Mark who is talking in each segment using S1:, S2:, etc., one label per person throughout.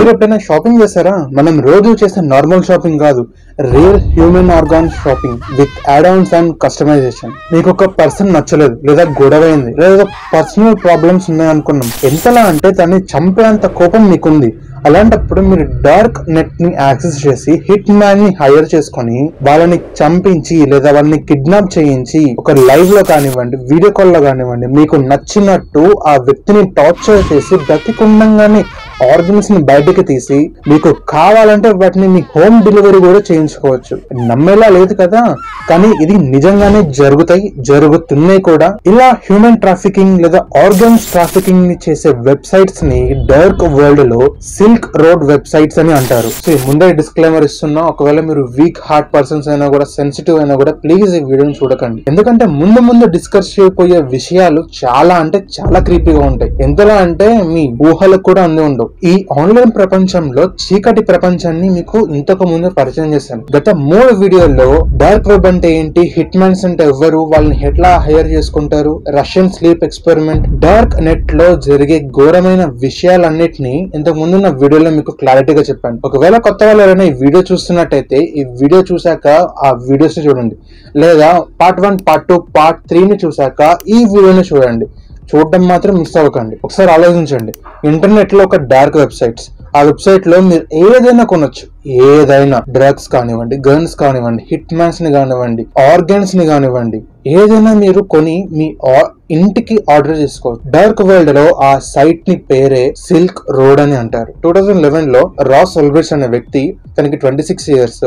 S1: మీరు ఎప్పుడైనా షాపింగ్ చేశారా? మనం రోజు చేసే నార్మల్ షాపింగ్ కాదు, real human organ shopping with add ons and customisation. మీకు ఒక పర్సన్ నచ్చలేదు, లేదా గొడవైంది, లేదా పర్సనల్ ప్రాబ్లమ్స్ ఉన్నాయనుకున్నాం. ఎంతలా అంటే దాన్ని చంపేంత కోపం మీకుంది. అలాంటప్పుడు మీరు డార్క్ నెట్ ని యాక్సెస్ చేసి హిట్ మ్యాన్ ని హైర్ చేసుకొని వాళ్ళని చంపించి లేదా వాళ్ళని కిడ్నాప్ చేయించి ఒక లైవ్ లో కానివ్వండి, వీడియో కాల్ లో కానివ్వండి, మీకు నచ్చినట్టు ఆ వ్యక్తిని టార్చర్ చేసి బ్రతికుండంగానే ఆర్గన్స్ ని బయటకి తీసి మీకు కావాలంటే వాటిని మీ హోమ్ డెలివరీ కూడా చేయించుకోవచ్చు. నమ్మేలా లేదు కదా, కానీ ఇది నిజంగానే జరుగుతున్నాయి కూడా. ఇలా హ్యూమన్ ట్రాఫికింగ్ లేదా ఆర్గన్స్ ట్రాఫికింగ్ ని చేసే వెబ్సైట్స్ ని డార్క్ వరల్డ్ లో సిల్క్ రోడ్ వెబ్సైట్స్ అని అంటారు. సో ముందే డిస్క్లైమర్ ఇస్తున్నా, ఒకవేళ మీరు వీక్ హార్ట్ పర్సన్స్ అయినా కూడా, సెన్సిటివ్ అయినా కూడా ప్లీజ్ ఈ వీడియోని చూడకండి. ఎందుకంటే ముందు డిస్కస్ చేయబోయే విషయాలు చాలా అంటే చాలా క్రీపీగా ఉంటాయి. ఎంతలా అంటే మీ ఊహలకు కూడా అంది ఉండవు. ఈ ఆన్లైన్ ప్రపంచంలో చీకటి ప్రపంచాన్ని మీకు ఇంతకు ముందు పరిచయం చేశాను. గత 3 వీడియోల్లో డార్క్ వెబ్ అంటే ఏంటి, హిట్ మ్యాన్స్ అంటే ఎవరు, వాళ్ళని ఎట్లా హైర్ చేసుకుంటారు, Russian sleep experiment, dark net లో జరిగే ఘోరమైన విషయాలన్నిటినీ ఇంతకు ముందు నా వీడియోలో మీకు క్లారిటీగా చెప్పాను. ఒకవేళ కొత్త వాళ్ళు ఎవరైనా ఈ వీడియో చూస్తున్నట్టయితే ఈ వీడియో చూసాక ఆ వీడియోస్ ని చూడండి, లేదా పార్ట్ 1, పార్ట్ 2, పార్ట్ 3 ని చూసాక ఈ వీడియోని చూడండి. చూడటం మాత్రం మిస్ అవ్వకండి. ఒకసారి ఆలోచించండి, ఇంటర్నెట్ లో ఒక డార్క్ వెబ్సైట్స్, ఆ వెబ్సైట్ లో మీరు ఏదైనా కొనొచ్చు. ఏదైనా డ్రగ్స్ కానివ్వండి, గన్స్ కానివ్వండి, హిట్ మ్యాన్స్ ని కానివ్వండి, ఆర్గన్స్ ని కానివ్వండి, ఏదైనా మీరు కొని మీ ఇంటికి ఆర్డర్ చేసుకోవచ్చు. డార్క్ వరల్డ్ లో ఆ సైట్ ని పేరే సిల్క్ రోడ్ అని అంటారు. 2011 లో రాస్ ఓల్బ్రిచ్ అనే వ్యక్తి, తనకి 26 ఇయర్స్,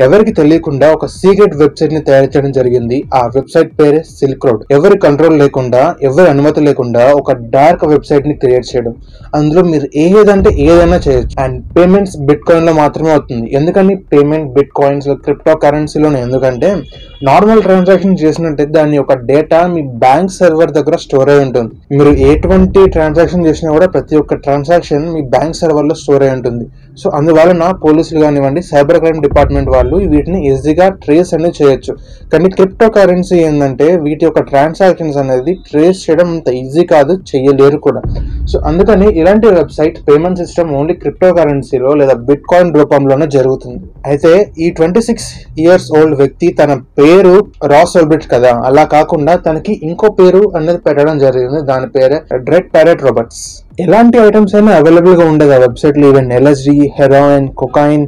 S1: ఎవరికి తెలియకుండా ఒక సీక్రెట్ వెబ్సైట్ ని తయారు చేయడం జరిగింది. ఆ వెబ్సైట్ పేరే సిల్క్ రోడ్. ఎవరి కంట్రోల్ లేకుండా, ఎవరి అనుమతి లేకుండా ఒక డార్క్ వెబ్సైట్ ని క్రియేట్ చేయడం. అందులో మీరు ఏదైనా చేయొచ్చు. అండ్ పేమెంట్స్ బిట్ కాయిన్ లో మాత్రమే అవుతుంది. ఎందుకని పేమెంట్ బిట్ కాయిన్స్ లో, క్రిప్టో కరెన్సీలోనే? ఎందుకంటే నార్మల్ ట్రాన్సాక్షన్ చేసినట్టు దాని యొక్క డేటా మీ బ్యాంక్ సర్వర్ దగ్గర స్టోర్ అయి ఉంటుంది. మీరు ఎటువంటి ట్రాన్సాక్షన్ చేసినా కూడా ప్రతి ఒక్క ట్రాన్సాక్షన్ మీ బ్యాంక్ సర్వర్ లో స్టోర్ అయి ఉంటుంది. సో అందువలన పోలీసులు కానివ్వండి, సైబర్ క్రైమ్ డిపార్ట్మెంట్ వాళ్ళు వీటిని ఈజీగా ట్రేస్ అనేది చేయొచ్చు. కానీ క్రిప్టో కరెన్సీ ఏంటంటే వీటి యొక్క ట్రాన్సాక్షన్స్ అనేది ట్రేస్ చేయడం అంత ఈజీ కాదు, చేయలేరు కూడా. సో అందుకని ఇలాంటి website payment system only crypto కరెన్సీలో లేదా బిట్ కాయిన్ రూపంలోనే జరుగుతుంది. అయితే ఈ 26 ఇయర్స్ ఓల్డ్ వ్యక్తి తన పేరు రాస్ ఓల్బ్రిచ్ కదా, అలా కాకుండా తనకి ఇంకో పేరు అనేది పెట్టడం జరిగింది. దాని పేరే డ్రెడ్ ప్యారెట్ రాబర్ట్స్. ఎలాంటి ఐటమ్స్ అయినా అవైలబుల్ గా ఉండదు ఆ వెబ్సైట్ లో. Even LSD, heroin, cocaine,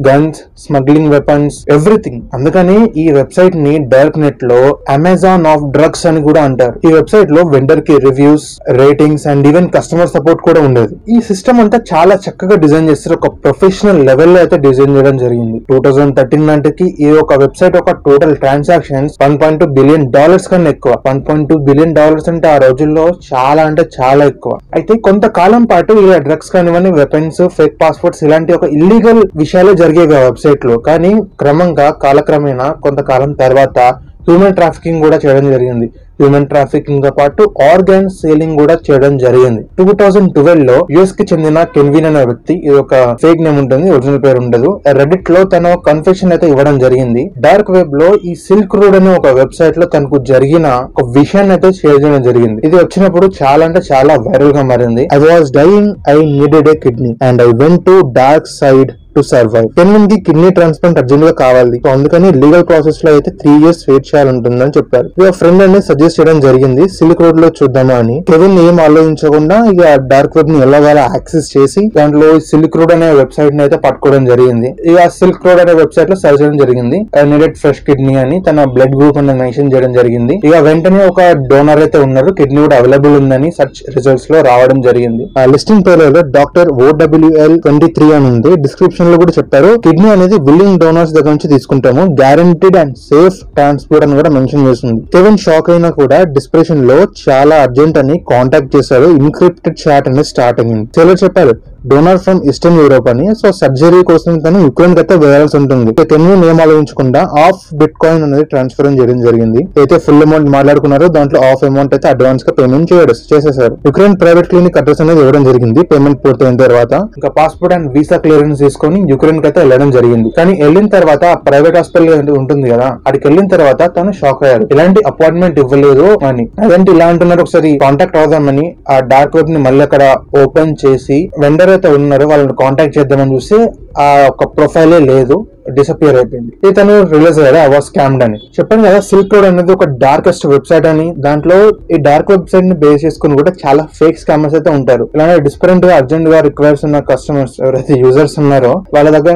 S1: guns, smuggling weapons, everything. అందుకని ఈ వెబ్సైట్ ని డార్క్ నెట్ లో అమెజాన్ ఆఫ్ డ్రగ్స్ అని కూడా అంటారు. ఈ వెబ్సైట్ లో వెండర్ కి reviews, ratings and even customer support కూడా ఉండదు. ఈ సిస్టమ్ అంతా చాలా చక్కగా డిజైన్ చేస్తారు. ఒక ప్రొఫెషనల్ లెవెల్ లో అయితే డిజైన్ చేయడం జరిగింది. 2013 నాటికి ఈ ఒక వెబ్సైట్ ఒక టోటల్ ట్రాన్సాక్షన్స్ $1.2 బిలియన్ కన్నా ఎక్కువ. $1.2 బిలియన్ అంటే ఆ రోజుల్లో చాలా అంటే చాలా ఎక్కువ. అయితే కొంతకాలం పాటు ఇలా డ్రగ్స్ కానివ్వండి, వెపన్స్, ఫేక్ పాస్పోర్ట్స్ ఇలాంటి ఒక ఇల్లీగల్ విషయాలు జరిగేవి ఆ వెబ్సైట్ లో. కానీ క్రమంగా కాలక్రమేణా కొంతకాలం తర్వాత హ్యూమన్ ట్రాఫికింగ్ కూడా చేయడం జరిగింది. హ్యూమన్ ట్రాఫికింగ్ తో పాటు ఆర్గన్ సేలింగ్ కూడా చేయడం జరిగింది. 2012 లో యుఎస్ కి చెందిన కెన్విన్ అనే వ్యక్తి, ఇది ఒక ఫేక్ నేమ్ ఉంటుంది, ఒరిజినల్ పేరు ఉండదు, రెడిట్ లో తన కన్ఫెషన్ అయితే ఇవ్వడం జరిగింది. డార్క్ వెబ్ లో ఈ సిల్క్ రోడ్ అనే ఒక వెబ్సైట్ లో తనకు జరిగిన ఒక విషయాన్ని అయితే షేర్ చేయడం జరిగింది. ఇది వచ్చినప్పుడు చాలా అంటే చాలా వైరల్ గా మారింది. I was dying, I needed a kidney and I went to dark side to survive. కెన్విన్ కి కిడ్నీ ట్రాన్స్ప్లాంట్ అర్జెంట్ గా కావాలి. సో అందుకని లీగల్ ప్రాసెస్ లో అయితే 3 years వెయిట్ చేయాలంటుందని చెప్పారు. ఇక ఫ్రెండ్ అనేది సజెస్ట్ చేయడం జరిగింది సిల్క్ రోడ్ లో చూద్దామా అని. కెవిన్ ఏం ఆలోచించకుండా ఇక డార్క్ వెబ్ ని ఎలాగలా యాక్సెస్ చేసి దాంట్లో సిల్క్ రోడ్ అనే వెబ్సైట్ ని అయితే పట్టుకోవడం జరిగింది. ఇక సిల్క్ రోడ్ అనే వెబ్సైట్ లో సర్చ్ చేయడం జరిగింది. నీడెడ్ ఫ్రెష్ కిడ్నీ అని తన బ్లడ్ గ్రూప్ అని మెన్షన్ చేయడం జరిగింది. ఇక వెంటనే ఒక డోనర్ అయితే ఉన్నారు, కిడ్నీ కూడా అవైలబుల్ ఉందని సర్చ్ రిజల్ట్స్ లో రావడం జరిగింది. లిస్టింగ్ పేర్లో డాక్టర్ OWL23 అని ఉంది. డిస్క్రిప్షన్ లో కూడా చెప్పారు, కిడ్నీ అనేది విల్లింగ్ డోనర్స్ దగ్గర నుంచి తీసుకుంటాము, గ్యారంటీడ్ అండ్ సేఫ్ ట్రాన్స్పోర్ట్ అని కూడా మెన్షన్ చేస్తుంది. కెవిన్ షాక్ అయినా కూడా డిస్ప్రెషన్ లో చాలా అర్జెంట్ అని కాంటాక్ట్ చేశారు. ఇన్క్రిప్టెడ్ చాట్ అనేది స్టార్ట్ అయింది. చెల్లెలు చెప్పారు డోనర్ ఫ్రమ్ ఈస్టర్న్ యూరోప్ అని. సో సర్జరీ కోసం తను యుక్రెయిన్ అయితే వేయాల్సి ఉంటుంది. కెన్విన్ ఏం ఆలోచించకుండా హాఫ్ బిట్ కాయిన్ అనేది ట్రాన్స్ఫర్ చేయడం జరిగింది. అయితే ఫుల్ అమౌంట్ మాట్లాడుకున్నారు, దాంట్లో హాఫ్ అమౌంట్ అయితే అడ్వాన్స్ గా పేమెంట్ చేసేసారు. యుక్రెయిన్ ప్రైవేట్ క్లినిక్ అడ్రస్ అనేది ఇవ్వడం జరిగింది. పేమెంట్ పూర్తయిన తర్వాత ఇంకా పాస్పోర్ట్ అండ్ వీసా క్లియరెన్స్ తీసుకొని యుక్రెయిన్ కి అయితే వెళ్ళడం జరిగింది. కానీ వెళ్ళిన తర్వాత ప్రైవేట్ హాస్పిటల్ ఉంటుంది కదా, అక్కడికి వెళ్ళిన తర్వాత తను షాక్ అయ్యారు, ఇలాంటి అపాయింట్మెంట్ ఇవ్వలేదు అని. అదేంటి ఇలా అంటున్నారు, ఒకసారి కాంటాక్ట్ అవుదామని ఆ డార్క్ వెబ్ ని మళ్ళీ అక్కడ ఓపెన్ చేసి వెండర్ ఎవరైతే ఉన్నారో వాళ్ళని కాంటాక్ట్ చేద్దామని చూస్తే ఆ ఒక ప్రొఫైలే లేదు, డిసపియర్ అయిపోయింది. ఇతను రిలీజ్ అయ్యాడు ఐ వాస్ స్కామ్డ్ అని. చెప్పాను కదా, సిల్క్ రోడ్ అనేది ఒక డార్కెస్ట్ వెబ్సైట్ అని. దాంట్లో ఈ డార్క్ వెబ్సైట్ ని బేస్ చేసుకుని కూడా చాలా ఫేక్ స్కామర్స్ అయితే ఉంటారు. ఇలానే డిఫరెంట్ గా అర్జెంట్ గా రిక్వైర్స్ ఉన్న కస్టమర్స్ ఎవరైతే యూజర్స్ ఉన్నారో వాళ్ళ దగ్గర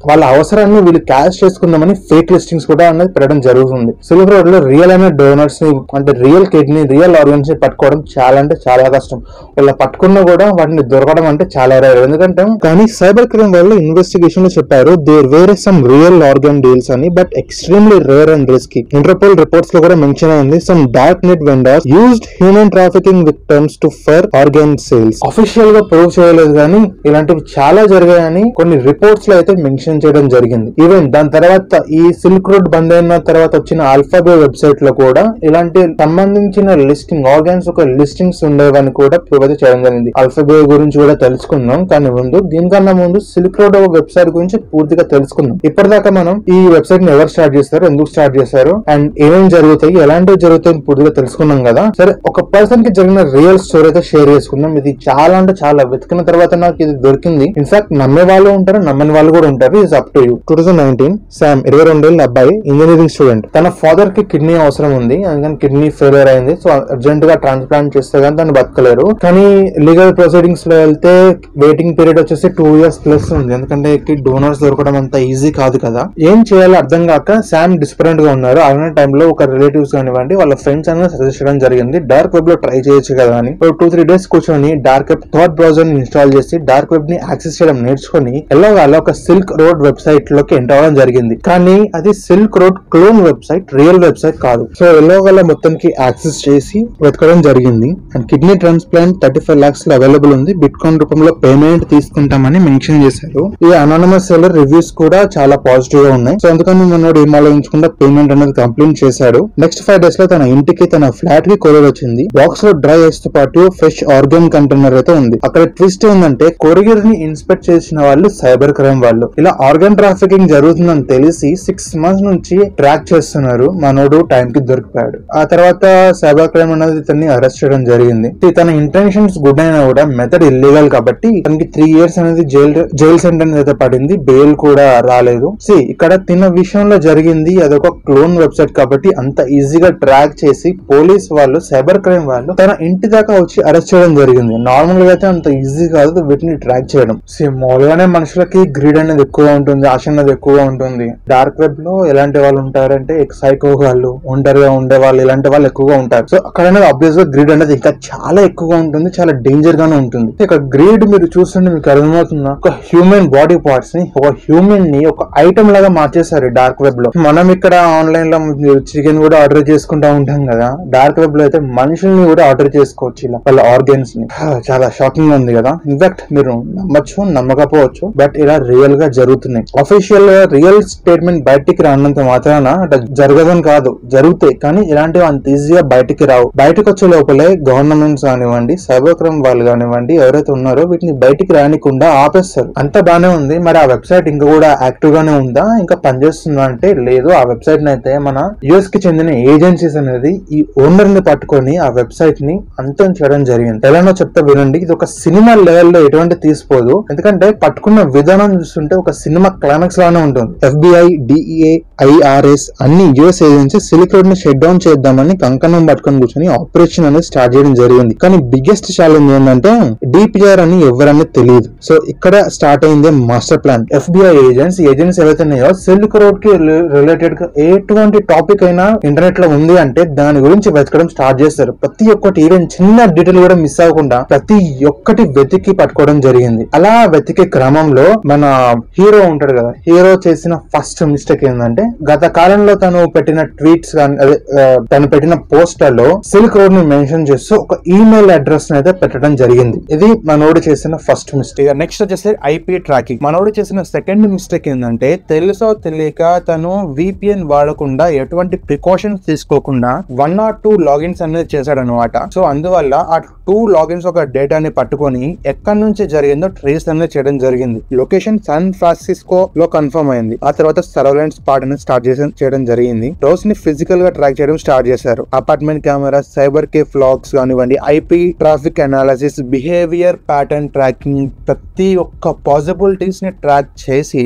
S1: వాళ్ళ అవసరాన్ని వీళ్ళు క్యాష్ చేసుకుందామని ఫేక్ లిస్టింగ్స్ కూడా అనేది పెట్టడం జరుగుతుంది. సిల్క్ రోడ్ లో రియల్ అయిన డోనర్స్ ని, అంటే రియల్ కిడ్నీ, రియల్ ఆర్గన్స్ ని పట్టుకోవడం చాలా అంటే చాలా కష్టం. వాళ్ళ పట్టుకున్నా కూడా వాటిని దొరకడం అంటే చాలా రేర్. ఎందుకంటే కానీ సైబర్ క్రైమ్ వాళ్ళు ఇన్వెస్టిగేషన్ లో చెప్పారు there were some real organ deals అని, but extremely rare and risky. Interpol reports లో కూడా మెన్షన్ అయింది some dark net vendors used human trafficking victims to for organ sales. Official గా ప్రూవ్ చేయలేదు కానీ ఇలాంటివి చాలా జరిగాయని కొన్ని రిపోర్ట్స్ లో అయితే మెన్షన్ చేయడం జరిగింది. ఈవెన్ దాని తర్వాత ఈ సిల్క్ రోడ్ బంద్ అయిన తర్వాత వచ్చిన ఆల్ఫాబే వెబ్సైట్ లో కూడా ఇలాంటి సంబంధించిన లిస్టింగ్ ఆర్గాన్స్ ఒక లిస్టింగ్స్ ఉండేవని కూడా ప్రూవ్ అయితే చేయడం జరిగింది. ఆల్ఫాబే గురించి కూడా తెలుసుకుందాం, కానీ దీనికన్నా ముందు సిల్క్ రోడ్ వెబ్సైట్ గురించి పూర్తిగా తెలుసుకుందాం. ఇప్పటిదాకా మనం ఈ వెబ్సైట్ ని ఎవరు స్టార్ట్ చేస్తారు, ఎందుకు స్టార్ట్ చేశారు, అండ్ ఏమేమి జరుగుతాయి, ఎలాంటివి జరుగుతాయి పూర్తిగా తెలుసుకున్నాం కదా. సరే, ఒక పర్సన్ కి జరిగిన రియల్ స్టోరీ అయితే షేర్ చేసుకుందాం. ఇది చాలా అంటే చాలా వెతికిన తర్వాత నాకు ఇది దొరికింది. ఇన్ఫాక్ట్ నమ్మే వాళ్ళు ఉంటారు, నమ్మని వాళ్ళు కూడా ఉంటారు. It's up to you. 2019 Sam 22 ఏళ్ల అబ్బాయి, ఇంజనీరింగ్ స్టూడెంట్. తన ఫాదర్ కి కిడ్నీ అవసరం ఉంది, అందుకని కిడ్నీ ఫెయిలియర్ అయింది. సో అర్జెంట్ గా ట్రాన్స్ప్లాంట్ చేస్తే కానీ దాన్ని బతకలేరు. కానీ లీగల్ ప్రొసీడింగ్స్ లో వెళ్తే వెయిటింగ్ పీరియడ్ వచ్చేసి 2 years ప్లస్ ఉంది. ఎందుకంటే డోనర్స్ దొరకడం అంత ఈజీ కాదు కదా. ఏం చేయాలో అర్థం కాక శామ్ డిస్పరెంట్ గా ఉన్నారు. అలాంటి టైంలో ఒక రిలేటివ్స్ కానివ్వండి, వాళ్ళ ఫ్రెండ్స్ అనేది సజెస్ట్ చేయడం జరిగింది, డార్క్ వెబ్ లో ట్రై చేయొచ్చు కదా అని. 2-3 days కూర్చొని డార్క్ వెబ్ థాట్ బ్రౌజర్ ని ఇన్స్టాల్ చేసి డార్క్ వెబ్ ని యాక్సెస్ చేయడం నేర్చుకుని ఎలాగోలా ఒక సిల్క్ రోడ్ వెబ్సైట్ లోకి ఎంటర్ అవ్వడం జరిగింది. కానీ అది silk road clone website, real website కాదు. సో ఎలాగోలా మొత్తంకి యాక్సెస్ చేసి వెతకడం జరిగింది. అండ్ కిడ్నీ ట్రాన్స్ప్లాంట్ 35 lakhs లో అవైలబుల్ ఉంది, బిట్ కాయిన్ రూపంలో పేమెంట్ తీసుకుంటామని మెన్షన్ చేశారు. ఈ అనానమస్ సెల్లర్ రివ్యూస్ కూడా చాలా పాజిటివ్ గా ఉన్నాయి. సో అందుకని మనోడు ఏం ఆలోచించకుండా పేమెంట్ అనేది కంప్లీట్ చేశాడు. నెక్స్ట్ 5 days లో తన ఇంటికి, తన ఫ్లాట్ కి కొరియర్ వచ్చింది. బాక్స్ లో డ్రై ఐస్ తో పాటు ఫ్రెష్ ఆర్గాన్ కంటైనర్ అయితే ఉంది. అక్కడ ట్విస్ట్ ఏంటంటే కొరియర్ ని ఇన్స్పెక్ట్ చేసిన వాళ్ళు సైబర్ క్రైమ్ వాళ్ళు. ఇలా ఆర్గాన్ ట్రాఫికింగ్ జరుగుతుందని తెలిసి 6 months నుంచి ట్రాక్ చేస్తున్నారు. మనోడు టైం కి దొరికిపోయాడు. ఆ తర్వాత సైబర్ క్రైమ్ అనేది ఇతన్ని అరెస్ట్ చేయడం జరిగింది. తన ఇంటెన్షన్స్ గుడ్ అయినా కూడా మెథడ్ ఇల్లీగల్ కాబట్టి తనకి 3 years అనేది జైల్ సెంటెన్స్ అయితే పడింది. బెయిల్ కూడా రాలేదు. ఇక్కడ తిన్న విషయంలో జరిగింది అదొక క్లోన్ వెబ్సైట్ కాబట్టి అంత ఈజీగా ట్రాక్ చేసి పోలీస్ వాళ్ళు, సైబర్ క్రైమ్ వాళ్ళు తన ఇంటి దాకా వచ్చి అరెస్ట్ చేయడం జరిగింది. నార్మల్ గా అయితే అంత ఈజీ కాదు వీటిని ట్రాక్ చేయడం. మామూలుగానే మనుషులకి గ్రీడ్ అనేది ఎక్కువగా ఉంటుంది, ఆశ అనేది ఎక్కువగా ఉంటుంది. డార్క్ వెబ్ లో ఎలాంటి వాళ్ళు ఉంటారంటే సైకో వాళ్ళు, ఒంటరిగా ఉండే వాళ్ళు, ఇలాంటి వాళ్ళు ఎక్కువగా ఉంటారు. సో అక్కడ అనేది ఆబ్వియస్ గా గ్రీడ్ అనేది ఇంకా చాలా ఎక్కువగా ఉంటుంది, చాలా డేంజర్ గానే ఉంటుంది. ఇక్కడ గ్రీడ్ మీరు చూస్తుంటే మీకు అర్థమవుతుందా, ఒక హ్యూమన్ బాడీ పార్ట్స్ ని, ఒక హ్యూమన్ ని ఒక ఐటమ్ లాగా మార్చేశారు డార్క్ వెబ్ లో. మనం ఇక్కడ ఆన్లైన్ లో చికెన్ కూడా ఆర్డర్ చేసుకుంటా ఉంటాం కదా, డార్క్ వెబ్ లో అయితే మనుషుల్ని కూడా ఆర్డర్ చేసుకోవచ్చు, ఇలా వాళ్ళ ఆర్గన్స్ ని. చాలా షాకింగ్ ఉంది కదా. ఇన్ఫాక్ట్ మీరు నమ్మచ్చు, నమ్మకపోవచ్చు, బట్ ఇలా రియల్ గా జరుగుతున్నాయి. అఫీషియల్ గా రియల్ స్టేట్మెంట్ బయటికి రానంత మాత్రాన జరగదని కాదు, జరుగుతాయి. కానీ ఇలాంటివి అంత ఈజీగా బయటికి రావు. బయటకు వచ్చే లోపలే గవర్నమెంట్స్ కానివ్వండి, సైబర్ క్రైమ్ వాళ్ళు కానివ్వండి, ఎవరైతే ఉన్నారో వీటిని బయటికి రానికుండా ఆపేస్తారు. అంత బానే ఉంది. మరి ఆ వెబ్సైట్ ఇంకా కూడా యాక్టివ్ గానే ఉందా, ఇంకా పనిచేస్తుందా అంటే లేదు. ఆ వెబ్సైట్ ని అయితే మన యుఎస్ కి చెందిన ఏజెన్సీస్ అనేది ఈ ఓనర్ ని పట్టుకొని ఆ వెబ్సైట్ ని అంతం చేయడం జరిగింది. ఎలానో చెప్తా వినండి. ఇది ఒక సినిమా లెవెల్లో ఎటువంటి తీసిపోదు, ఎందుకంటే పట్టుకున్న విధానం చూస్తుంటే ఒక సినిమా క్లైమాక్స్ లానే ఉంటుంది. FBI, DEA, IRS అన్ని యుఎస్ ఏజెన్సీ సిల్క్ రోడ్ ని షట్ డౌన్ చేద్దామని కంకణం పట్టుకొని కూర్చొని ఆపరేషన్ అనేది స్టార్ట్ చేయడం జరిగింది. కానీ బిగ్గెస్ట్ ఛాలెంజ్ ఏంటంటే DPR అని ఎవరన్నా తెలియదు. సో ఇక్కడ స్టార్ట్ అయింది మాస్టర్ ప్లాన్. FBI ఏజెన్సీ ఏవైతే ఉన్నాయో సిల్క్ రోడ్ కి రిలేటెడ్ గా ఎటువంటి టాపిక్ అయినా ఇంటర్నెట్ లో ఉంది అంటే దాని గురించి వెతకడం స్టార్ట్ చేస్తారు. ప్రతి ఒక్కటి, ఈవెన్ చిన్న డీటెయిల్ కూడా మిస్ అవ్వకుండా ప్రతి ఒక్కటి వెతికి పట్టుకోవడం జరిగింది. అలా వెతికే క్రమంలో మన హీరో ఉంటాడు కదా, హీరో చేసిన ఫస్ట్ మిస్టేక్ ఏంటంటే గత కాలంలో తను పెట్టిన ట్వీట్స్ తను పెట్టిన పోస్టర్లో సిల్క్ రోడ్ ని మెన్షన్ చేస్తూ ఒక ఈమెయిల్ అడ్రస్ అయితే పెట్టడం జరిగింది. ఇది మనోడు చేసిన ఫస్ట్ మిస్టేక్. నెక్స్ట్ వచ్చేసి IP ట్రాకింగ్. మనోడు చేసిన సెకండ్ మిస్టేక్ దొరికిందంటే తెలుసో తెలియక తను VPN వాడకుండా ఎటువంటి ప్రికాషన్స్ తీసుకోకుండా 1 or 2 లాగిన్స్ అనేది చేశాడు అనమాట. సో అందువల్ల ఆ 2 లాగిన్స్ ఒక డేటాని పట్టుకొని ఎక్కడి నుంచి జరిగిందో ట్రేస్ అనేది చేయడం జరిగింది. లొకేషన్ శాన్ ఫ్రాన్సిస్కో లో కన్ఫర్మ్ అయింది. ఆ తర్వాత సర్వేలెన్స్ పార్ట్ అనేది స్టార్ట్ చేయడం జరిగింది. రోజ్ ని ఫిజికల్ గా ట్రాక్ చేయడం స్టార్ట్ చేశారు. Apartment camera, cyber cafe logs కానివ్వండి, IP traffic analysis, behaviour pattern tracking, ప్రతి ఒక్క పాసిబిలిటీస్ ని ట్రాక్ చేసి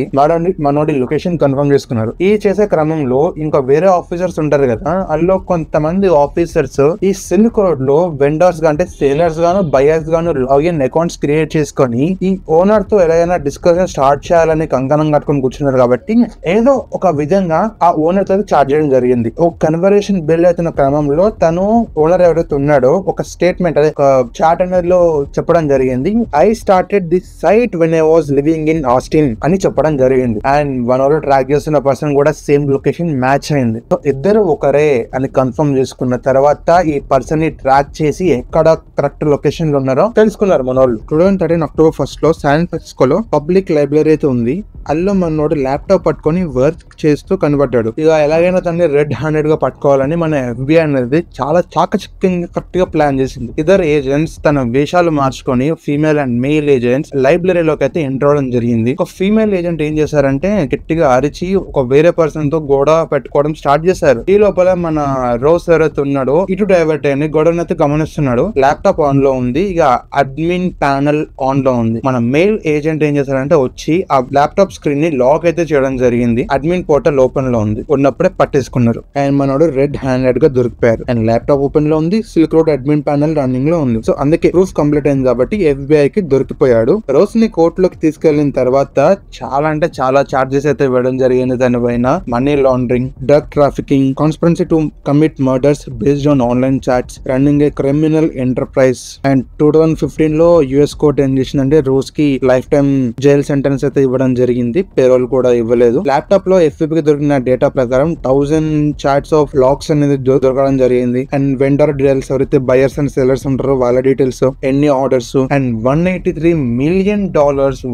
S1: మనోడి లొకేషన్ కన్ఫర్మ్ చేసుకున్నారు. ఈ చేసే క్రమంలో ఇంకా వేరే ఆఫీసర్స్ ఉంటారు కదా, అందులో కొంతమంది ఆఫీసర్స్ ఈ సిల్క్ రోడ్ లో వెండర్స్ గా అంటే సేలర్స్ గాను బయర్స్ గాను లాగిన్ అకౌంట్స్ క్రియేట్ చేసుకొని ఈ ఓనర్ తో ఎలాగైనా డిస్కషన్ స్టార్ట్ చేయాలని కంకణం కట్టుకొని కూర్చున్నారు. కాబట్టి ఏదో ఒక విధంగా ఆ ఓనర్ తో చార్జ్ చేయడం జరిగింది. ఒక కన్వర్సేషన్ బిల్డ్ అవుతున్న క్రమంలో తను ఓనర్ ఎవరైతే ఉన్నాడో ఒక స్టేట్మెంట్ అదే ఒక చాట్ అనేది లో చెప్పడం జరిగింది. I started this site when I was living in Austin అని చెప్పడం జరిగింది. అండ్ 1 hour ట్రాక్ చేస్తున్న పర్సన్ కూడా సేమ్ లొకేషన్ మ్యాచ్ అయింది. సో ఇద్దరు ఒకరే అని కన్ఫర్మ్ చేసుకున్న తర్వాత ఈ పర్సన్ ని ట్రాక్ చేసి ఎక్కడ కరెక్ట్ లొకేషన్ లో ఉన్నారో తెలుసుకున్నారు మనోళ్ళు. 2013 అక్టోబర్ 1 లో శాన్ ఫ్రాన్సిస్కోలో పబ్లిక్ లైబ్రరీ అయితే ఉంది. అల్లో మనోడు ల్యాప్టాప్ పట్టుకొని వర్క్ చేస్తూ కనబడ్డాడు. ఇక ఎలాగైనా తనని రెడ్ హ్యాండెడ్ గా పట్టుకోవాలని మన FBI అనేది చాలా చాకచక్యంగా కరెక్ట్ గా ప్లాన్ చేసింది. ఇద్దరు ఏజెంట్స్ తన వేషాలు మార్చుకొని ఫీమేల్ అండ్ మేల్ ఏజెంట్స్ లైబ్రరీలోకి అయితే ఎంటర్ అవడం జరిగింది. ఒక ఫీమేల్ ఏజెంట్ ఏం చేశారంటే గట్టిగా అరిచి ఒక వేరే పర్సన్ తో గొడవ పెట్టుకోవడం స్టార్ట్ చేశారు. ఈ లోపల మన రోజ్ ఎవరైతే ఉన్నాడో ఇటు డైవర్ట్ అయ్యి గొడవనైతే గమనిస్తున్నాడు. ల్యాప్టాప్ ఆన్ లో ఉంది, ఇక అడ్మిన్ ప్యానల్ ఆన్ లో ఉంది. మన మేల్ ఏజెంట్ ఏం చేశారంటే వచ్చి ఆ ల్యాప్టాప్ స్క్రీన్ ని లాక్ అయితే చేయడం జరిగింది. అడ్మిన్ పోర్టల్ ఓపెన్ లో ఉంది, ఉన్నప్పుడే పట్టేసుకున్నారు. అండ్ మనోడు రెడ్ హ్యాండెడ్ గా దొరికిపోయారు. అండ్ ల్యాప్టాప్ ఓపెన్ లో ఉంది, silk road admin panel running లో ఉంది. సో అందుకే ప్రూఫ్ కంప్లీట్ అయింది కాబట్టి FBI కి దొరికిపోయాడు. రోజ్ ని కోర్టులోకి తీసుకెళ్లిన తర్వాత చాలా అంటే చాలా చార్జెస్ అయితే ఇవ్వడం జరిగింది. దానిపైన money laundering, drug trafficking, conspiracy to commit murders based on online chats, running a criminal enterprise. And 2015 లో US కోర్ట్ ఏం చేసిందంటే రోజ్ కి లైఫ్ టైమ్ జైల్ సెంటెన్స్ అయితే ఇవ్వడం జరిగింది. పేరోల్ కూడా ఇవ్వలేదు. ల్యాప్టాప్ లో FBIకి దొరికిన డేటా ప్రకారం 1000 చాట్స్ ఆఫ్ లాక్స్ అనేది దొరకడం జరిగింది. అండ్ వెండర్ డీటెయిల్స్, ఎవరైతే బయర్స్ అండ్ సెల్లర్స్ ఉంటారో వాళ్ళ డీటెయిల్స్, ఎన్ని orders, and $183 million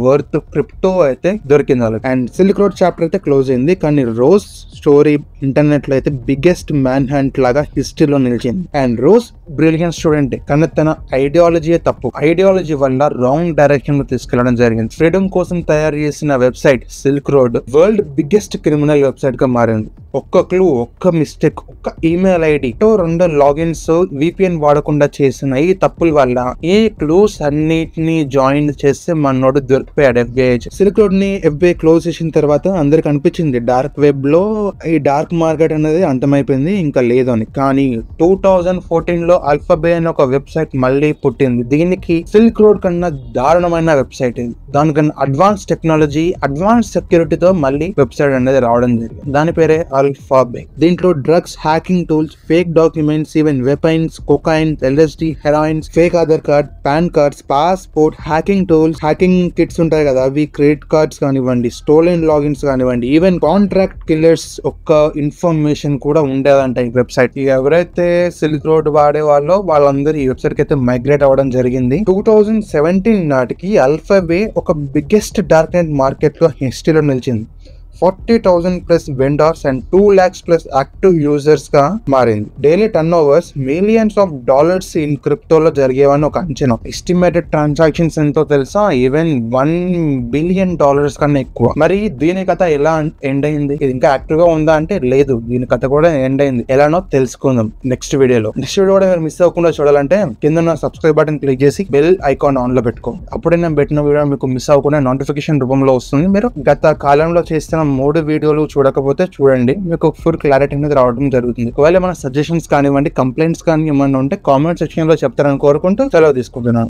S1: worth crypto అయితే దొరికింది వాళ్ళకి. అండ్ సిల్క్ రోడ్ చాప్టర్ అయితే క్లోజ్ అయింది. కానీ రోజ్ స్టోరీ ఇంటర్నెట్ లో అయితే బిగ్గెస్ట్ మ్యాన్ హ్యాండ్ లాగా హిస్టరీలో నిలిచింది. అండ్ రోజ్ బ్రిలియన్ స్టూడెంట్, కానీ తన ఐడియాలజీ తప్పు. ఐడియాలజీ వల్ల రాంగ్ డైరెక్షన్ లో తీసుకెళ్లడం జరిగింది. ఫ్రీడమ్ కోసం తయారు చేసిన website silk road world biggest criminal website గా మారింది. ఒక్క క్లూ, ఒక్క మిస్టేక్, ఒక్క ఈమెయిల్ ఐడి, 2 లాగిన్స్ VPN వాడకుండా చేసిన ఈ తప్పుల వల్ల ఈ క్లూస్ అన్నిటిని జాయిన్ చేస్తే మనోడు దొరికిపోయాడు FBI. సిల్క్ రోడ్ ని FBI క్లోజ్ చేసిన తర్వాత అందరికి అనిపించింది డార్క్ వెబ్ లో ఈ డార్క్ మార్కెట్ అనేది అంతమైపోయింది, ఇంకా లేదు అని. కానీ 2014 లో ఆల్ఫాబే అనే ఒక వెబ్సైట్ మళ్ళీ పుట్టింది. దీనికి సిల్క్ రోడ్ కన్నా దారుణమైన వెబ్సైట్ ఇది. దానికన్నా అడ్వాన్స్ టెక్నాలజీ, అడ్వాన్స్ సెక్యూరిటీతో మళ్ళీ వెబ్సైట్ అనేది రావడం జరిగింది. దాని పేరే ఆల్ఫాబే. దీంట్లో drugs, hacking tools, fake documents, even weapons, cocaine, LSD, heroins, fake Aadhaar card, PAN cards, passport, hacking tools, hacking kits ఉంటాయి కదా అవి, క్రెడిట్ కార్డ్స్ కానివ్వండి, స్టోలెన్ లాగిన్స్ కానివ్వండి, ఈవెన్ కాంట్రాక్ట్ కిల్లర్స్ ఒక్క ఇన్ఫర్మేషన్ కూడా ఉండేదంట ఈ వెబ్సైట్. ఎవరైతే సిల్క్ రోడ్ వాడే వాళ్ళో వాళ్ళందరూ ఈ వెబ్సైట్ కి అయితే మైగ్రేట్ అవ్వడం జరిగింది. 2017 నాటికి ఆల్ఫాబే ఒక బిగ్గెస్ట్ డార్క్ నెట్ మార్కెట్ లో హిస్టరీలో నిలిచింది. 40,000 plus vendors and 2 lakhs plus active users గా మారింది. Daily turnovers millions of dollars in క్రిప్టోలో జరిగేవని ఒక అంచనా. ఎస్టిమేటెడ్ ట్రాన్సాక్షన్స్ ఎంతో తెలుసా? ఈవెన్ $1 billion కన్నా ఎక్కువ. మరి దీని కథ ఎలా ఎండ్ అయింది? ఇది ఇంకా యాక్టివ్ గా ఉందా అంటే లేదు, దీని కథ కూడా ఎండ్ అయింది. ఎలానో తెలుసుకుందాం నెక్స్ట్ వీడియోలో. నెక్స్ట్ వీడియో కూడా మీరు మిస్ అవ్వకుండా చూడాలంటే కింద సబ్స్క్రైబ్ బటన్ క్లిక్ చేసి బెల్ ఐకాన్ ఆన్ లో పెట్టుకో. అప్పుడే నేను పెట్టిన వీడియో మీకు మిస్ అవ్వకుండా నోటిఫికేషన్ రూపంలో వస్తుంది. మీరు గత కాలంలో చేస్తున్న 3 వీడియోలు చూడకపోతే చూడండి, మీకు ఫుల్ క్లారిటీ అనేది రావడం జరుగుతుంది. ఒకవేళ మన సజెషన్స్ కానివ్వండి, కంప్లైంట్స్ కానీ ఏమన్నా ఉంటే కామెంట్ సెక్షన్ లో చెప్తారని కోరుకుంటూ సెలవు తీసుకుంటున్నాను.